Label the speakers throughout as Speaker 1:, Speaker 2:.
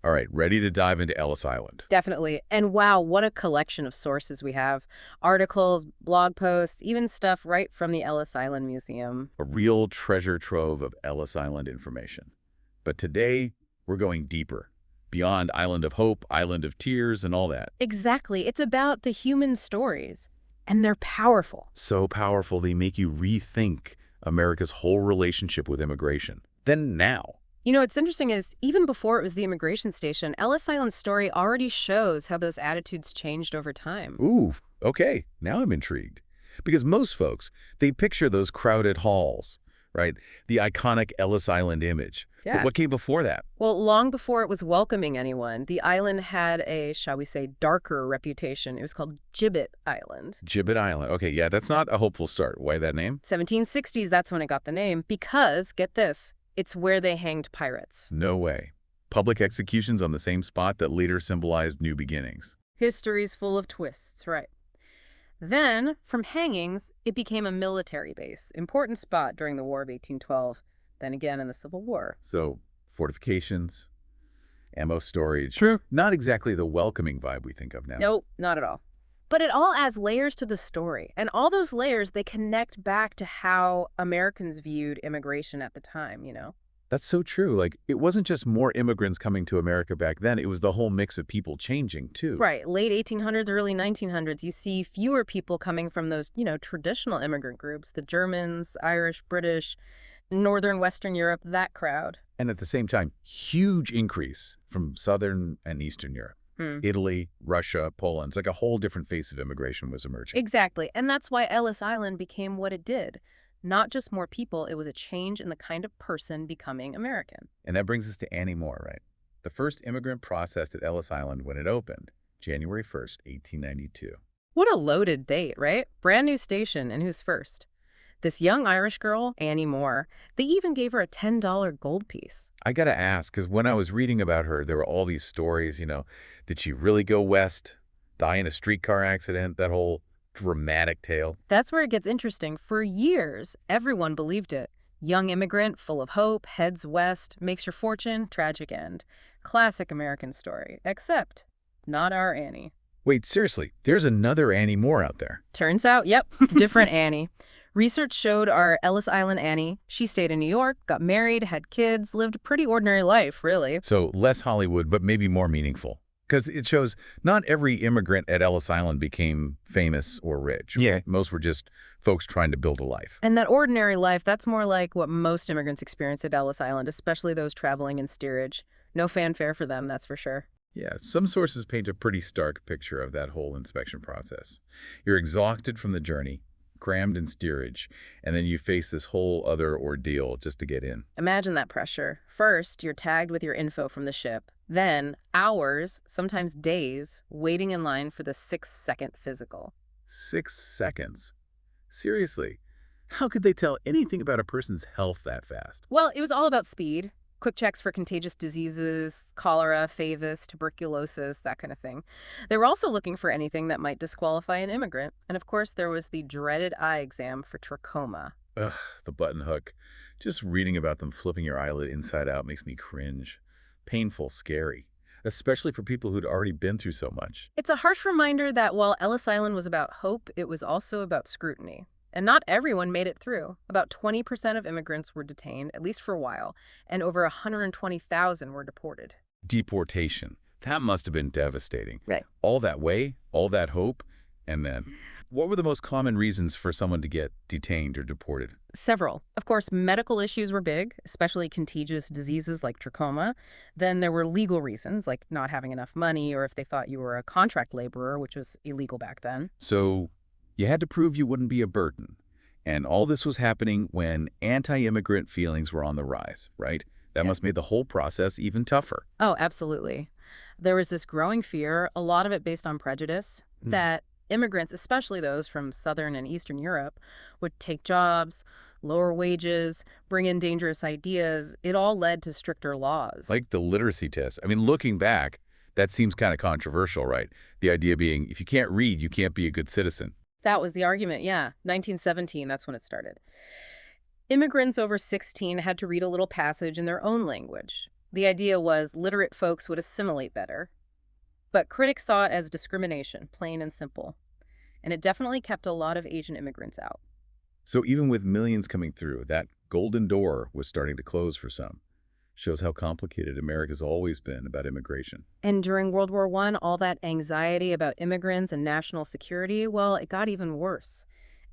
Speaker 1: All right, ready to dive into Ellis Island.
Speaker 2: Definitely. And wow, what a collection of sources we have. Articles, blog posts, even stuff right from the Ellis Island Museum.
Speaker 1: A real treasure trove of Ellis Island information. But today, we're going deeper, beyond Island of Hope, Island of Tears, and all that.
Speaker 2: Exactly. It's about the human stories. And they're powerful.
Speaker 1: So powerful they make you rethink America's whole relationship with immigration. Then now.
Speaker 2: You know, what's interesting is even before it was the immigration station, Ellis Island's story already shows how those attitudes changed over time.
Speaker 1: Ooh, okay, now I'm intrigued. Because most folks, they picture those crowded halls, right? The iconic Ellis Island image. But
Speaker 2: Yeah.
Speaker 1: what came before that?
Speaker 2: Well, long before it was welcoming anyone, the island had a, shall we say, darker reputation. It was called Gibbet Island.
Speaker 1: Gibbet Island. Okay, yeah, that's not a hopeful start. Why that name?
Speaker 2: 1760s, that's when it got the name, because, get this, it's where they hanged pirates.
Speaker 1: No way. Public executions on the same spot that later symbolized new beginnings.
Speaker 2: History's full of twists, right. Then, from hangings, it became a military base, important spot during the War of 1812, then again in the Civil War.
Speaker 1: So, fortifications, ammo storage.
Speaker 2: True.
Speaker 1: Not exactly the welcoming vibe we think of now.
Speaker 2: Nope, not at all. But it all adds layers to the story, and all those layers, they connect back to how Americans viewed immigration at the time, you know?
Speaker 1: That's so true. Like, it wasn't just more immigrants coming to America back then. It was the whole mix of people changing, too.
Speaker 2: Right, late 1800s, early 1900s, you see fewer people coming from those, traditional immigrant groups, the Germans, Irish, British, Northern, Western Europe, that crowd.
Speaker 1: And at the same time, huge increase from Southern and Eastern Europe. Italy, Russia, Poland. It's like a whole different face of immigration was emerging.
Speaker 2: Exactly, and that's why Ellis Island became what it did. Not just more people, it was a change in the kind of person becoming American.
Speaker 1: And that brings us to Annie Moore, right? The first immigrant processed at Ellis Island when it opened, January 1st, 1892.
Speaker 2: What a loaded date, right? Brand new station, and who's first? This young Irish girl, Annie Moore. They even gave her a $10 gold piece.
Speaker 1: I gotta ask, because when I was reading about her, there were all these stories, did she really go west, die in a streetcar accident, that whole dramatic tale?
Speaker 2: That's where it gets interesting. For years, everyone believed it. Young immigrant, full of hope, heads west, makes your fortune, tragic end. Classic American story. Except, not our Annie.
Speaker 1: Wait, seriously, there's another Annie Moore out there.
Speaker 2: Turns out, yep, different Annie. Research showed our Ellis Island Annie. She stayed in New York, got married, had kids, lived a pretty ordinary life, really.
Speaker 1: So less Hollywood, but maybe more meaningful. Because it shows not every immigrant at Ellis Island became famous or rich.
Speaker 3: Yeah.
Speaker 1: Most were just folks trying to build a life.
Speaker 2: And that ordinary life, that's more like what most immigrants experience at Ellis Island, especially those traveling in steerage. No fanfare for them, that's for sure.
Speaker 1: Yeah, some sources paint a pretty stark picture of that whole inspection process. You're exhausted from the journey, crammed in steerage, and then you face this whole other ordeal just to get in.
Speaker 2: Imagine that pressure. First, you're tagged with your info from the ship. Then, hours, sometimes days, waiting in line for the 6-second physical.
Speaker 1: 6 seconds. Seriously, how could they tell anything about a person's health that fast?
Speaker 2: Well, it was all about speed. Quick checks for contagious diseases, cholera, phavis, tuberculosis, that kind of thing. They were also looking for anything that might disqualify an immigrant. And of course, there was the dreaded eye exam for trachoma.
Speaker 1: Ugh, the button hook. Just reading about them flipping your eyelid inside out makes me cringe. Painful, scary. Especially for people who'd already been through so much.
Speaker 2: It's a harsh reminder that while Ellis Island was about hope, it was also about scrutiny. And not everyone made it through. About 20% of immigrants were detained, at least for a while, and over 120,000 were deported.
Speaker 1: Deportation. That must have been devastating.
Speaker 2: Right.
Speaker 1: All that way, all that hope, and then what were the most common reasons for someone to get detained or deported?
Speaker 2: Several. Of course, medical issues were big, especially contagious diseases like trachoma. Then there were legal reasons, like not having enough money or if they thought you were a contract laborer, which was illegal back then.
Speaker 1: So you had to prove you wouldn't be a burden. And all this was happening when anti-immigrant feelings were on the rise, right? That must have made the whole process even tougher.
Speaker 2: Oh, absolutely. There was this growing fear, a lot of it based on prejudice, that immigrants, especially those from Southern and Eastern Europe, would take jobs, lower wages, bring in dangerous ideas. It all led to stricter laws.
Speaker 1: Like the literacy test. I mean, looking back, that seems kind of controversial, right? The idea being, if you can't read, you can't be a good citizen.
Speaker 2: That was the argument, yeah. 1917, that's when it started. Immigrants over 16 had to read a little passage in their own language. The idea was literate folks would assimilate better. But critics saw it as discrimination, plain and simple. And it definitely kept a lot of Asian immigrants out.
Speaker 1: So even with millions coming through, that golden door was starting to close for some. Shows how complicated America's always been about immigration.
Speaker 2: And during World War I, all that anxiety about immigrants and national security, well, it got even worse.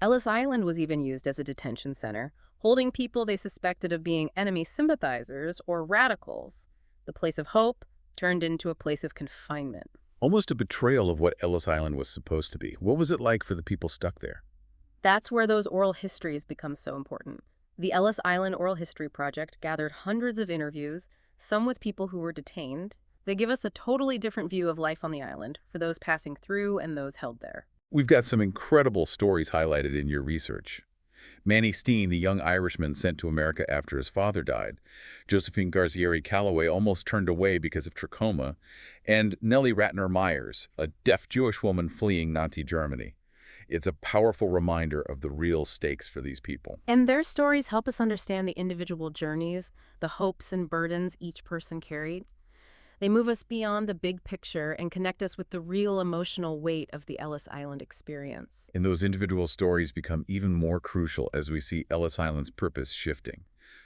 Speaker 2: Ellis Island was even used as a detention center, holding people they suspected of being enemy sympathizers or radicals. The place of hope turned into a place of confinement.
Speaker 1: Almost a betrayal of what Ellis Island was supposed to be. What was it like for the people stuck there?
Speaker 2: That's where those oral histories become so important. The Ellis Island Oral History Project gathered hundreds of interviews, some with people who were detained. They give us a totally different view of life on the island for those passing through and those held there.
Speaker 1: We've got some incredible stories highlighted in your research. Manny Steen, the young Irishman sent to America after his father died. Josephine Garzieri Calloway almost turned away because of trachoma. And Nellie Ratner Myers, a deaf Jewish woman fleeing Nazi Germany. It's a powerful reminder of the real stakes for these people.
Speaker 2: And their stories help us understand the individual journeys, the hopes and burdens each person carried. They move us beyond the big picture and connect us with the real emotional weight of the Ellis Island experience.
Speaker 1: And those individual stories become even more crucial as we see Ellis Island's purpose shifting.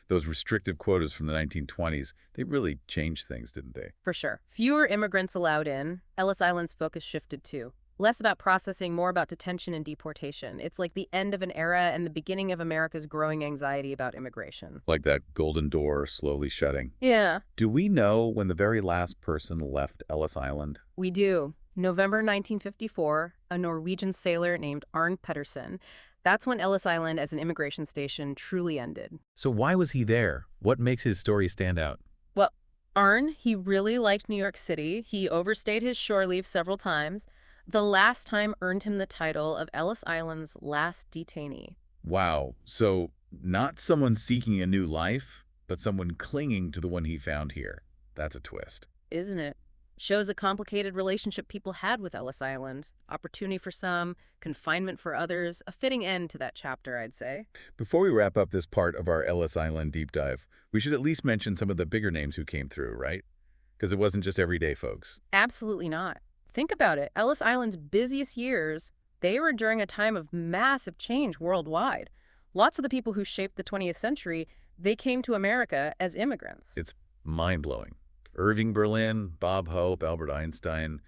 Speaker 1: Those restrictive quotas from the 1920s, they really changed things, didn't they?
Speaker 2: For sure. Fewer immigrants allowed in. Ellis Island's focus shifted too. Less about processing, more about detention and deportation. It's like the end of an era and the beginning of America's growing anxiety about immigration.
Speaker 1: Like that golden door slowly shutting.
Speaker 2: Yeah,
Speaker 1: Do we know when the very last person left Ellis Island?
Speaker 2: we do. November 1954, a Norwegian sailor named Arne Pedersen. That's when Ellis Island as an immigration station truly ended.
Speaker 1: So why was he there? What makes his story stand out?
Speaker 2: Well, Arne, he really liked New York City. He overstayed his shore leave several times. The last time earned him the title of Ellis Island's last detainee.
Speaker 1: Wow. So not someone seeking a new life, but someone clinging to the one he found here. That's a twist.
Speaker 2: Isn't it? Shows a complicated relationship people had with Ellis Island. Opportunity for some, confinement for others, a fitting end to that chapter, I'd say.
Speaker 1: Before we wrap up this part of our Ellis Island deep dive, we should at least mention some of the bigger names who came through, right? Because it wasn't just everyday folks.
Speaker 2: Absolutely not. Think about it. Ellis Island's busiest years, they were during a time of massive change worldwide. Lots of the people who shaped the 20th century, they came to America as immigrants.
Speaker 1: It's mind-blowing. Irving Berlin, Bob Hope, Albert Einstein,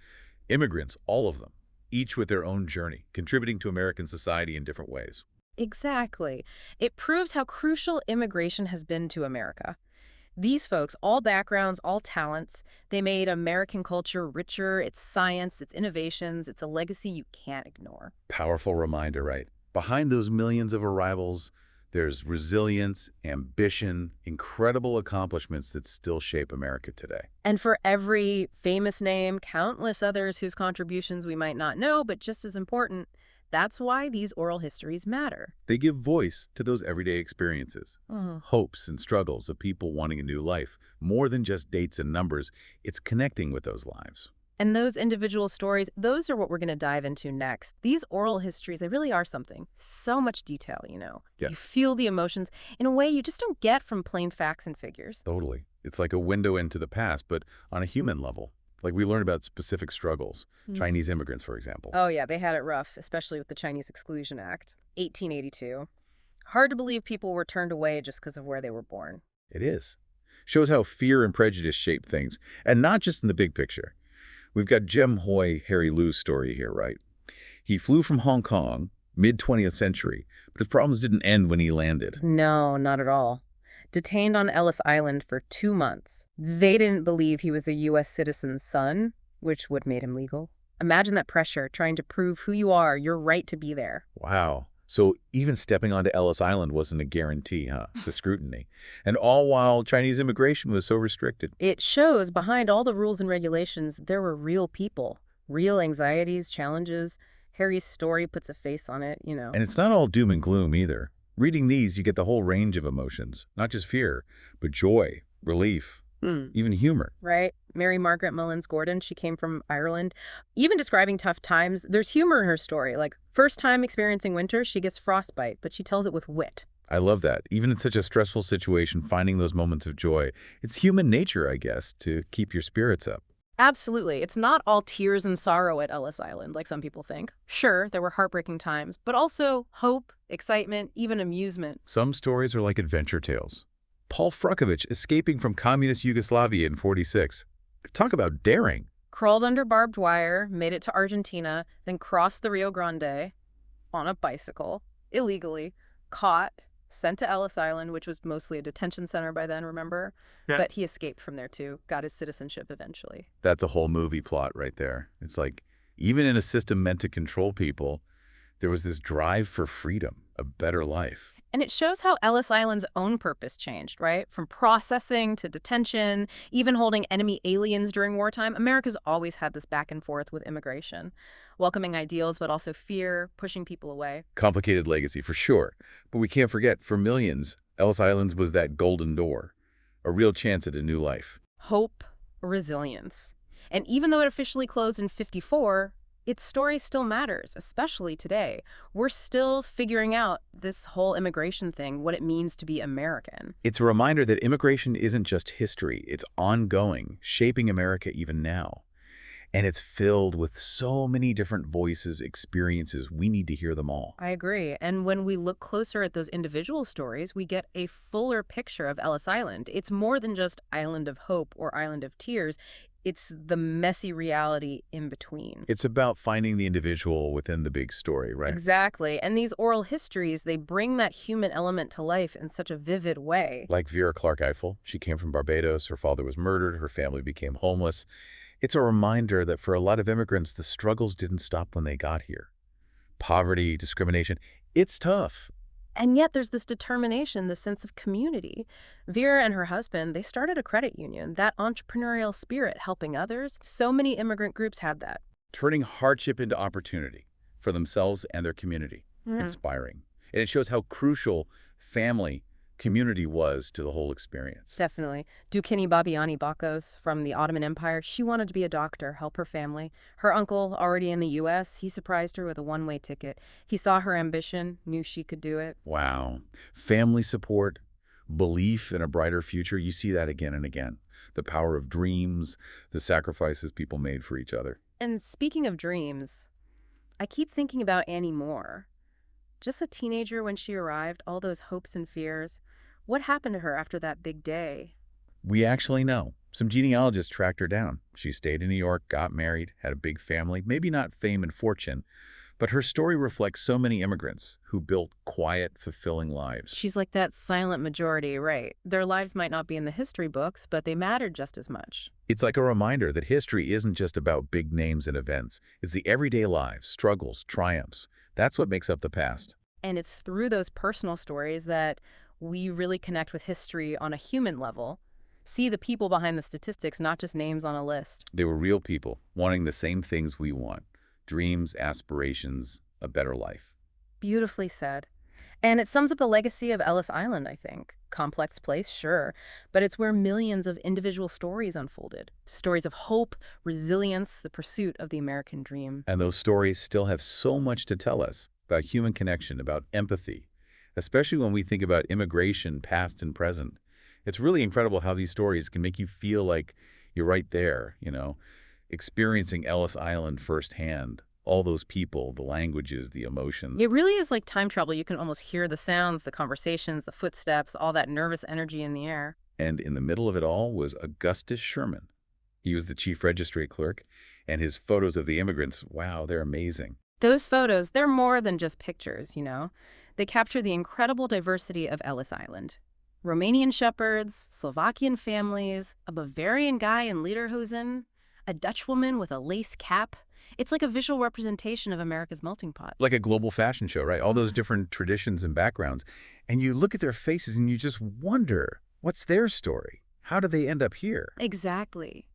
Speaker 1: immigrants, all of them, each with their own journey, contributing to American society in different ways.
Speaker 2: Exactly. It proves how crucial immigration has been to America. These folks, all backgrounds, all talents, they made American culture richer, its science, its innovations, it's a legacy you can't ignore.
Speaker 1: Powerful reminder, right? Behind those millions of arrivals, there's resilience, ambition, incredible accomplishments that still shape America today.
Speaker 2: And for every famous name, countless others whose contributions we might not know, but just as important, that's why these oral histories matter.
Speaker 1: They give voice to those everyday experiences,
Speaker 2: Mhm.
Speaker 1: hopes and struggles of people wanting a new life. More than just dates and numbers, it's connecting with those lives.
Speaker 2: And those individual stories, those are what we're going to dive into next. These oral histories, they really are something. So much detail, you know.
Speaker 1: Yeah.
Speaker 2: You feel the emotions in a way you just don't get from plain facts and figures.
Speaker 1: Totally. It's like a window into the past, but on a human level. Like we learn about specific struggles.
Speaker 2: Mhm.
Speaker 1: Chinese immigrants, for example.
Speaker 2: Oh, yeah, they had it rough, especially with the Chinese Exclusion Act, 1882. Hard to believe people were turned away just because of where they were born.
Speaker 1: It is. Shows how fear and prejudice shape things, and not just in the big picture. We've got Jem Hoy Harry Lou's story here, right? He flew from Hong Kong, mid-20th century, but his problems didn't end when he landed.
Speaker 2: No, not at all. Detained on Ellis Island for 2 months. They didn't believe he was a U.S. citizen's son, which would made him legal. Imagine that pressure, trying to prove who you are, your right to be there.
Speaker 1: Wow. So even stepping onto Ellis Island wasn't a guarantee, huh? The scrutiny. And all while Chinese immigration was so restricted.
Speaker 2: It shows behind all the rules and regulations, there were real people, real anxieties, challenges. Harry's story puts a face on it, you know.
Speaker 1: And it's not all doom and gloom either. Reading these, you get the whole range of emotions, not just fear, but joy, relief, even humor.
Speaker 2: Right? Mary Margaret Mullins Gordon, she came from Ireland. Even describing tough times, there's humor in her story. Like, first time experiencing winter, she gets frostbite, but she tells it with wit.
Speaker 1: I love that. Even in such a stressful situation, finding those moments of joy, it's human nature, I guess, to keep your spirits up.
Speaker 2: Absolutely. It's not all tears and sorrow at Ellis Island, like some people think. Sure, there were heartbreaking times, but also hope, excitement, even amusement.
Speaker 1: Some stories are like adventure tales. Paul Frukovich escaping from communist Yugoslavia in '46. Talk about daring.
Speaker 2: Crawled under barbed wire, made it to Argentina, then crossed the Rio Grande on a bicycle, illegally, caught, sent to Ellis Island, which was mostly a detention center by then, remember?
Speaker 1: Yeah.
Speaker 2: But he escaped from there too, got his citizenship eventually.
Speaker 1: That's a whole movie plot right there. It's like, even in a system meant to control people, there was this drive for freedom, a better life.
Speaker 2: And it shows how Ellis Island's own purpose changed, right? From processing to detention, even holding enemy aliens during wartime. America's always had this back and forth with immigration, welcoming ideals, but also fear, pushing people away.
Speaker 1: Complicated legacy, for sure. But we can't forget, for millions, Ellis Island was that golden door, a real chance at a new life.
Speaker 2: Hope, resilience. And even though it officially closed in '54, its story still matters, especially today. We're still figuring out this whole immigration thing, what it means to be American.
Speaker 1: It's a reminder that immigration isn't just history, it's ongoing, shaping America even now. And it's filled with so many different voices, experiences. We need to hear them all.
Speaker 2: I agree. And when we look closer at those individual stories, we get a fuller picture of Ellis Island. It's more than just Island of Hope or Island of Tears. It's the messy reality in between.
Speaker 1: It's about finding the individual within the big story, right?
Speaker 2: Exactly. And these oral histories, they bring that human element to life in such a vivid way.
Speaker 1: Like Vera Clark Eiffel. She came from Barbados. Her father was murdered. Her family became homeless. It's a reminder that for a lot of immigrants, the struggles didn't stop when they got here. Poverty, discrimination, it's tough.
Speaker 2: And yet there's this determination, this sense of community. Vera and her husband, they started a credit union, that entrepreneurial spirit helping others. So many immigrant groups had that.
Speaker 1: Turning hardship into opportunity for themselves and their community. Inspiring. And it shows how crucial family, community was to the whole experience.
Speaker 2: Definitely. Dukinni Babiani Bakos from the Ottoman Empire, she wanted to be a doctor, help her family. Her uncle, already in the U.S., he surprised her with a one-way ticket. He saw her ambition, knew she could do it.
Speaker 1: Wow. Family support, belief in a brighter future, you see that again and again. The power of dreams, the sacrifices people made for each other.
Speaker 2: And speaking of dreams, I keep thinking about Annie Moore. Just a teenager when she arrived, all those hopes and fears. What happened to her after that big day?
Speaker 1: We actually know. Some genealogists tracked her down. She stayed in New York, got married, had a big family, maybe not fame and fortune, but her story reflects so many immigrants who built quiet, fulfilling lives.
Speaker 2: She's like that silent majority, right? Their lives might not be in the history books, but they mattered just as much.
Speaker 1: It's like a reminder that history isn't just about big names and events. It's the everyday lives, struggles, triumphs. That's what makes up the past.
Speaker 2: And it's through those personal stories that we really connect with history on a human level. See the people behind the statistics, not just names on a list.
Speaker 1: They were real people, wanting the same things we want. Dreams, aspirations, a better life.
Speaker 2: Beautifully said. And it sums up the legacy of Ellis Island, I think. Complex place, sure, but it's where millions of individual stories unfolded. Stories of hope, resilience, the pursuit of the American dream.
Speaker 1: And those stories still have so much to tell us about human connection, about empathy, especially when we think about immigration, past and present. It's really incredible how these stories can make you feel like you're right there, experiencing Ellis Island firsthand. All those people, the languages, the emotions.
Speaker 2: It really is like time travel. You can almost hear the sounds, the conversations, the footsteps, all that nervous energy in the air.
Speaker 1: And in the middle of it all was Augustus Sherman. He was the chief registry clerk, and his photos of the immigrants, wow, they're amazing.
Speaker 2: Those photos, they're more than just pictures, They capture the incredible diversity of Ellis Island. Romanian shepherds, Slovakian families, a Bavarian guy in lederhosen, a Dutch woman with a lace cap. It's like a visual representation of America's melting pot.
Speaker 1: Like a global fashion show, right? All those different traditions and backgrounds. And you look at their faces and you just wonder, what's their story? How did they end up here?
Speaker 2: Exactly.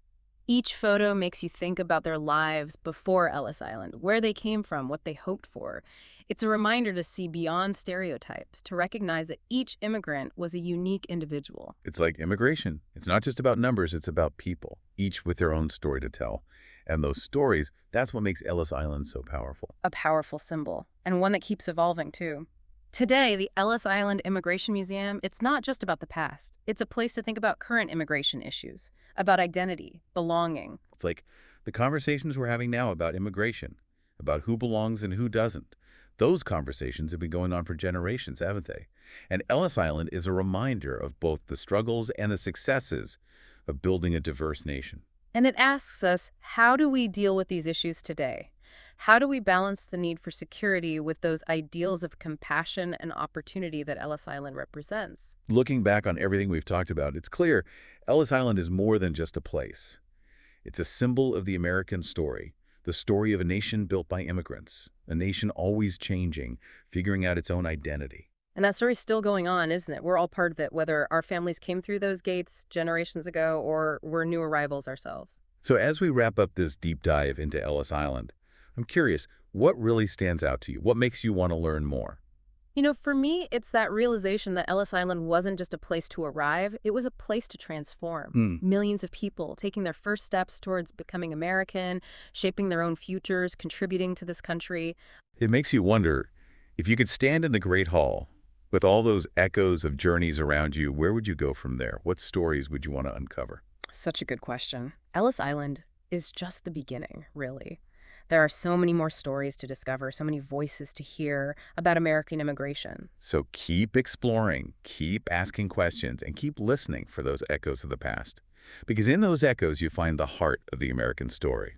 Speaker 2: Each photo makes you think about their lives before Ellis Island, where they came from, what they hoped for. It's a reminder to see beyond stereotypes, to recognize that each immigrant was a unique individual.
Speaker 1: It's like immigration. It's not just about numbers, it's about people, each with their own story to tell. And those stories, that's what makes Ellis Island so powerful.
Speaker 2: A powerful symbol, and one that keeps evolving, too. Today, the Ellis Island Immigration Museum, it's not just about the past. It's a place to think about current immigration issues, about identity, belonging.
Speaker 1: It's like the conversations we're having now about immigration, about who belongs and who doesn't. Those conversations have been going on for generations, haven't they? And Ellis Island is a reminder of both the struggles and the successes of building a diverse nation.
Speaker 2: And it asks us, how do we deal with these issues today? How do we balance the need for security with those ideals of compassion and opportunity that Ellis Island represents?
Speaker 1: Looking back on everything we've talked about, it's clear Ellis Island is more than just a place. It's a symbol of the American story, the story of a nation built by immigrants, a nation always changing, figuring out its own identity.
Speaker 2: And that story's still going on, isn't it? We're all part of it, whether our families came through those gates generations ago or we're new arrivals ourselves.
Speaker 1: So as we wrap up this deep dive into Ellis Island, I'm curious, what really stands out to you? What makes you want to learn more?
Speaker 2: For me, it's that realization that Ellis Island wasn't just a place to arrive, it was a place to transform.
Speaker 1: Hmm.
Speaker 2: Millions of people taking their first steps towards becoming American, shaping their own futures, contributing to this country.
Speaker 1: It makes you wonder, if you could stand in the Great Hall with all those echoes of journeys around you, where would you go from there? What stories would you want to uncover?
Speaker 2: Such a good question. Ellis Island is just the beginning, really. There are so many more stories to discover, so many voices to hear about American immigration.
Speaker 1: So keep exploring, keep asking questions, and keep listening for those echoes of the past. Because in those echoes, you find the heart of the American story.